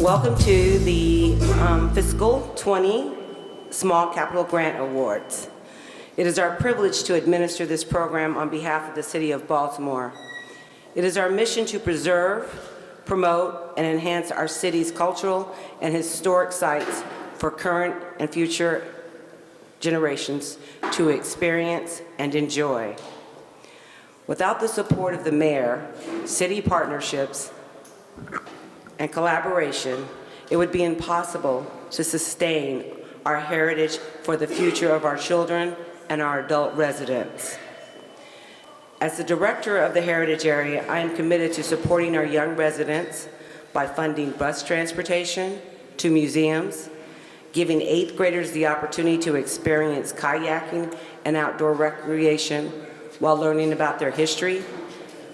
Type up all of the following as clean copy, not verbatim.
Welcome to the Fiscal 20 Small Capital Grant Awards. It is our privilege to administer this program on behalf of the City of Baltimore. It is our mission to preserve, promote, and enhance our city's cultural and historic sites for current and future generations to experience and enjoy. Without the support of the mayor, city partnerships, and collaboration, it would be impossible to sustain our heritage for the future of our children and our adult residents. As the director of the Heritage Area, I am committed to supporting our young residents by funding bus transportation to museums, giving 8th graders the opportunity to experience kayaking and outdoor recreation while learning about their history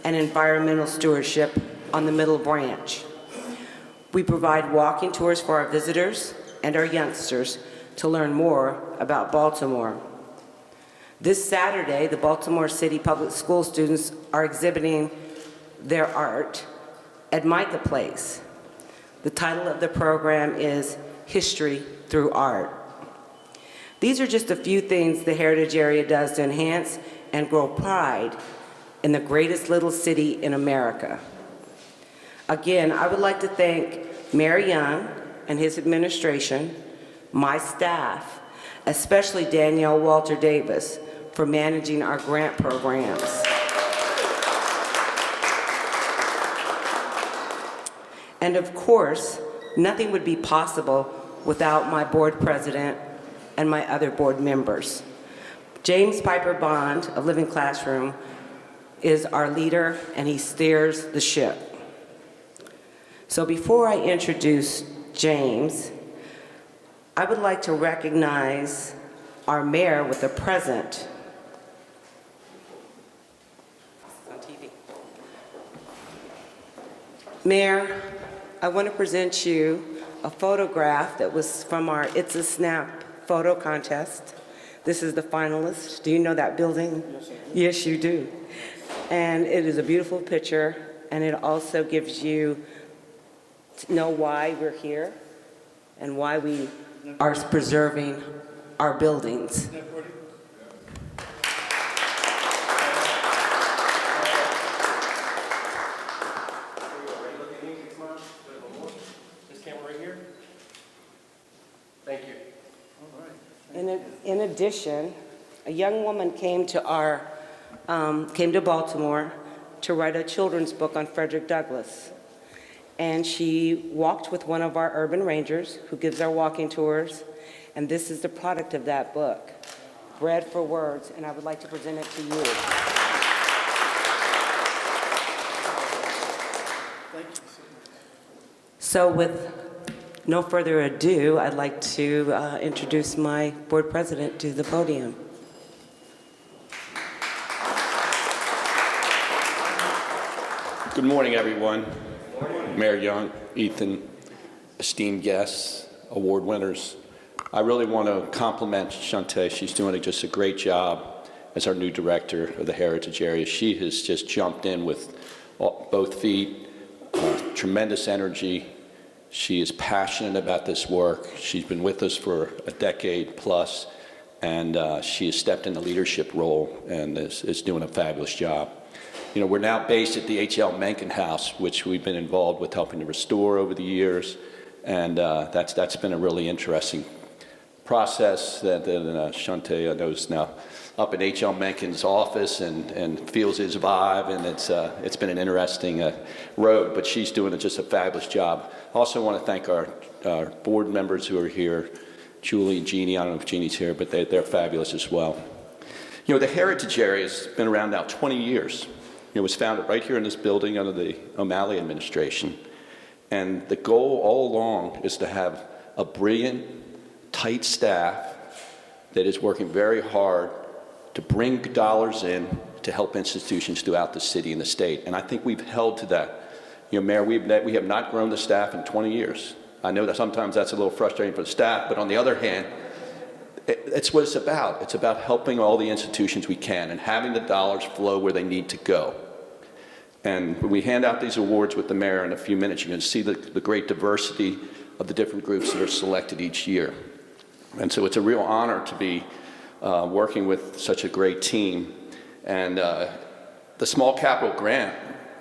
and environmental stewardship on the Middle Branch. We provide walking tours for our visitors and our youngsters to learn more about Baltimore. This Saturday, the Baltimore City Public School students are exhibiting their art at Micah Place. The title of the program is History Through Art. These are just a few things the Heritage Area does to enhance and grow pride in the greatest little city in America. Again, I would like to thank Mayor Young and his administration, my staff, especially Danielle Walter Davis, for managing our grant programs. And of course, nothing would be possible without my board president and my other board members. James Piper Bond of Living Classroom is our leader, and he steers the ship. So before I introduce James, I would like to recognize our mayor with a present. On TV. Mayor, I want to present you a photograph that was from our It's a Snap photo contest. This is the finalist. Do you know that building? Yes, I do. Yes, you do. And it is a beautiful picture, and it also gives you to know why we're here and why we are preserving our buildings. This camera right here. Thank you. In addition, a young woman came to Baltimore to write a children's book on Frederick Douglass. And she walked with one of our urban rangers who gives our walking tours. And this is the product of that book, Bread for Words, and I would like to present it to you. Thank you. So with no further ado, I'd like to introduce my board president to the podium. Good morning, everyone. Mayor Young, Ethan, esteemed guests, award winners. I really want to compliment Shante. She's doing just a great job as our new director of the Heritage Area. She has just jumped in with both feet, tremendous energy. She is passionate about this work. She's been with us for a decade plus, and she has stepped in the leadership role and is doing a fabulous job. You know, we're now based at the H.L. Mencken House, which we've been involved with helping to restore over the years, and that's been a really interesting process that Shante, I know, is now up in H.L. Mencken's office and feels his vibe, and it's been an interesting road, but she's doing just a fabulous job. I also want to thank our board members who are here, Julie and Jeannie. I don't know if Jeannie's here, but they're fabulous as well. You know, the Heritage Area has been around now 20 years. It was founded right here in this building under the O'Malley administration. And the goal all along is to have a brilliant, tight staff that is working very hard to bring dollars in to help institutions throughout the city and the state. And I think we've held to that. You know, Mayor, we have not grown the staff in 20 years. I know that sometimes that's a little frustrating for the staff, but on the other hand, it's what it's about. It's about helping all the institutions we can and having the dollars flow where they need to go. And when we hand out these awards with the mayor in a few minutes, you're going to see the great diversity of the different groups that are selected each year. And so it's a real honor to be working with such a great team. And the Small Capital Grant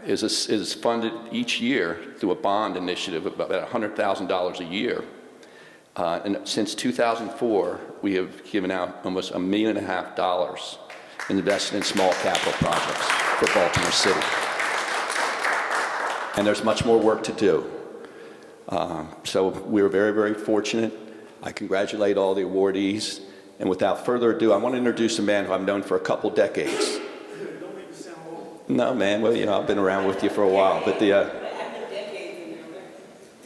is funded each year through a bond initiative of about $100,000 a year. And since 2004, we have given out almost $1.5 million invested in small capital projects for Baltimore City. And there's much more work to do. So we're very, very fortunate. I congratulate all the awardees. And without further ado, I want to introduce a man who I've known for a couple decades. Don't make me sound old. No, man, well, you know, I've been around with you for a while.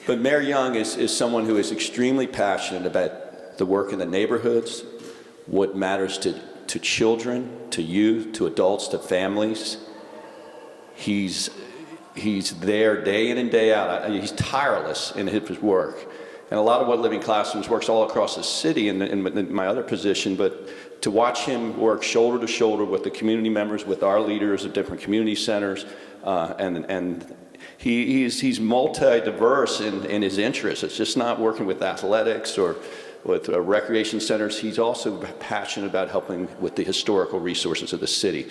But Mayor Young is someone who is extremely passionate about the work in the neighborhoods, what matters to children, to youth, to adults, to families. He's there day in and day out. He's tireless in his work. And a lot of what Living Classrooms works all across the city in my other position, but to watch him work shoulder to shoulder with the community members, with our leaders of different community centers, and he's multi-diverse in his interests. It's just not working with athletics or with recreation centers. He's also passionate about helping with the historical resources of the city.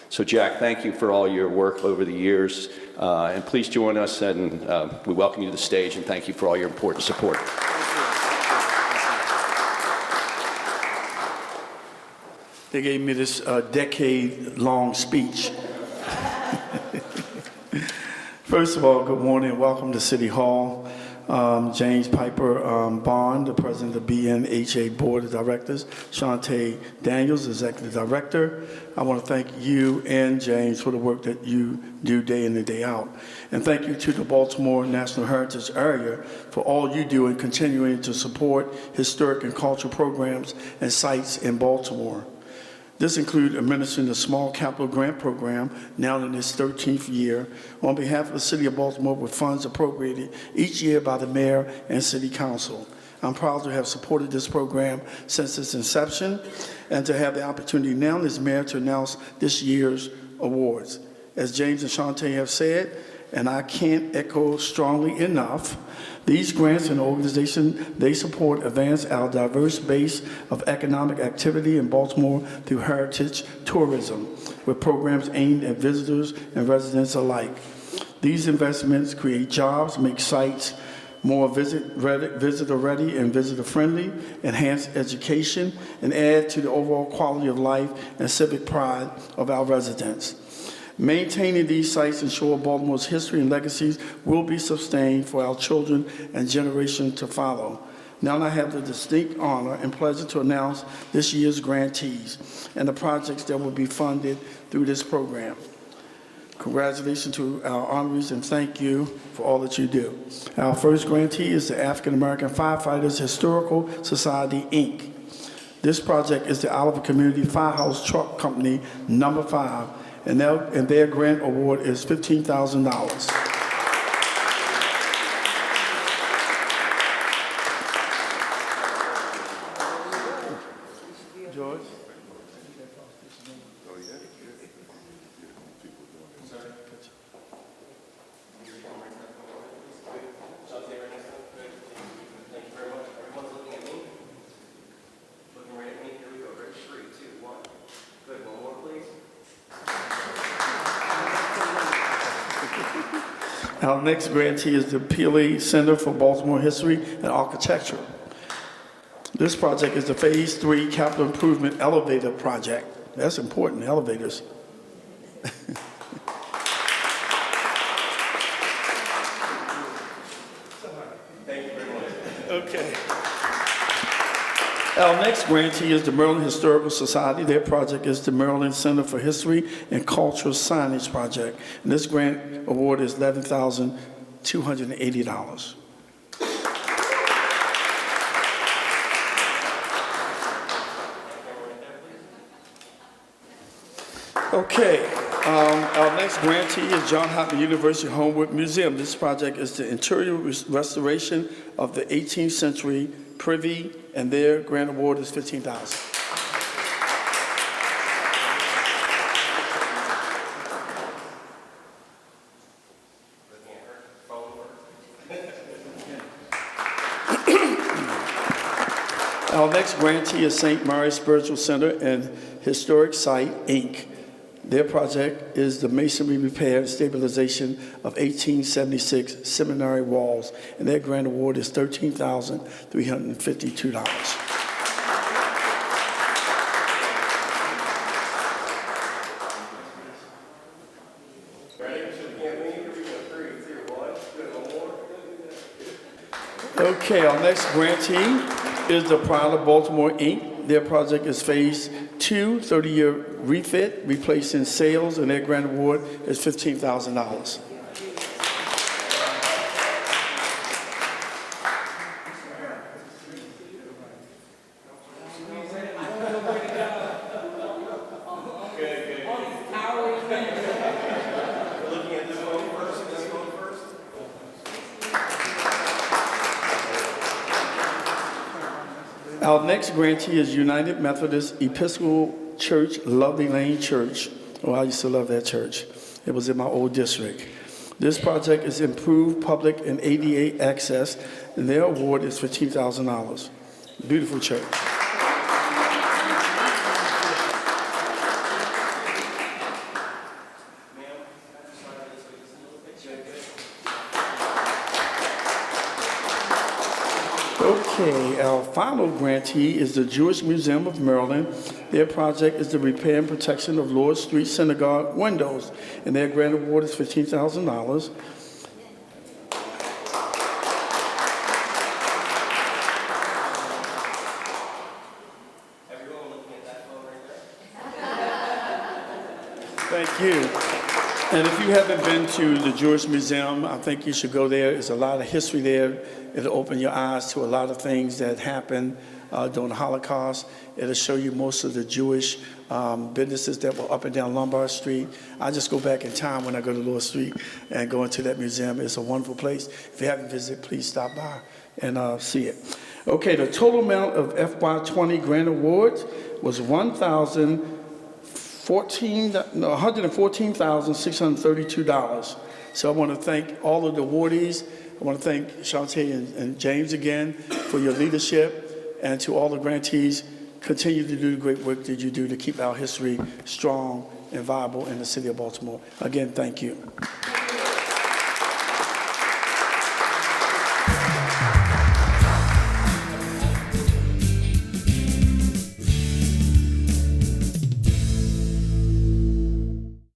So Jack, thank you for all your work over the years, and please join us, and we welcome you to the stage, and thank you for all your important support. They gave me this decade-long speech. First of all, good morning and welcome to City Hall. James Piper Bond, the president of the BNHA Board of Directors, Shantae Daniels, executive director. I want to thank you and James for the work that you do day in and day out. And thank you to the Baltimore National Heritage Area for all you do in continuing to support historic and cultural programs and sites in Baltimore. This includes administering the Small Capital Grant Program, now in its 13th year, on behalf of the City of Baltimore with funds appropriated each year by the Mayor and City Council. I'm proud to have supported this program since its inception and to have the opportunity now as Mayor to announce this year's awards. As James and Shantae have said, and I can't echo strongly enough, these grants and organizations, they support advance our diverse base of economic activity in Baltimore through heritage tourism, with programs aimed at visitors and residents alike. These investments create jobs, make sites more visitor-ready and visitor-friendly, enhance education, and add to the overall quality of life and civic pride of our residents. Maintaining these sites ensure Baltimore's history and legacies will be sustained for our children and generations to follow. Now I have the distinct honor and pleasure to announce this year's grantees and the projects that will be funded through this program. Congratulations to our honorees and thank you for all that you do. Our first grantee is the African American Firefighters Historical Society, Inc. This project is the Oliver Community Firehouse Truck Company, number 5. And their grant award is $15,000. George? Our next grantee is the PLA Center for Baltimore History and Architecture. This project is the Phase 3 Capital Improvement Elevator Project. That's important, elevators. Thank you very much. Okay. Our next grantee is the Maryland Historical Society. Their project is the Maryland Center for History and Cultural Signage Project. And this grant award is $11,280. Okay, our next grantee is John Hopkins University Homewood Museum. This project is the interior restoration of the 18th century privy, and their grant award is $15,000. Our next grantee is St. Mary's Spiritual Center and Historic Site, Inc. Their project is the masonry repair and stabilization of 1876 seminary walls, and their grant award is $13,352. Okay, our next grantee is the Pride of Baltimore, Inc. Their project is Phase 2, 30-year refit, replacing sails, and their grant award is $15,000. Our next grantee is United Methodist Episcopal Church, Lovely Lane Church. Oh, I used to love that church. It was in my old district. This project is improved public and ADA access, and their award is $15,000. Beautiful church. Okay, our final grantee is the Jewish Museum of Maryland. Their project is the repair and protection of Lord Street Synagogue windows, and their grant award is $15,000. Thank you. And if you haven't been to the Jewish Museum, I think you should go there. There's a lot of history there. It'll open your eyes to a lot of things that happened during the Holocaust. It'll show you most of the Jewish businesses that were up and down Lombard Street. I just go back in time when I go to Lord Street and go into that museum. It's a wonderful place. If you haven't visited, please stop by and see it. Okay, the total amount of FY20 grant awards was $114,632. So I want to thank all of the awardees. I want to thank Shantae and James again for your leadership, and to all the grantees, continue to do the great work that you do to keep our history strong and viable in the city of Baltimore. Again, thank you.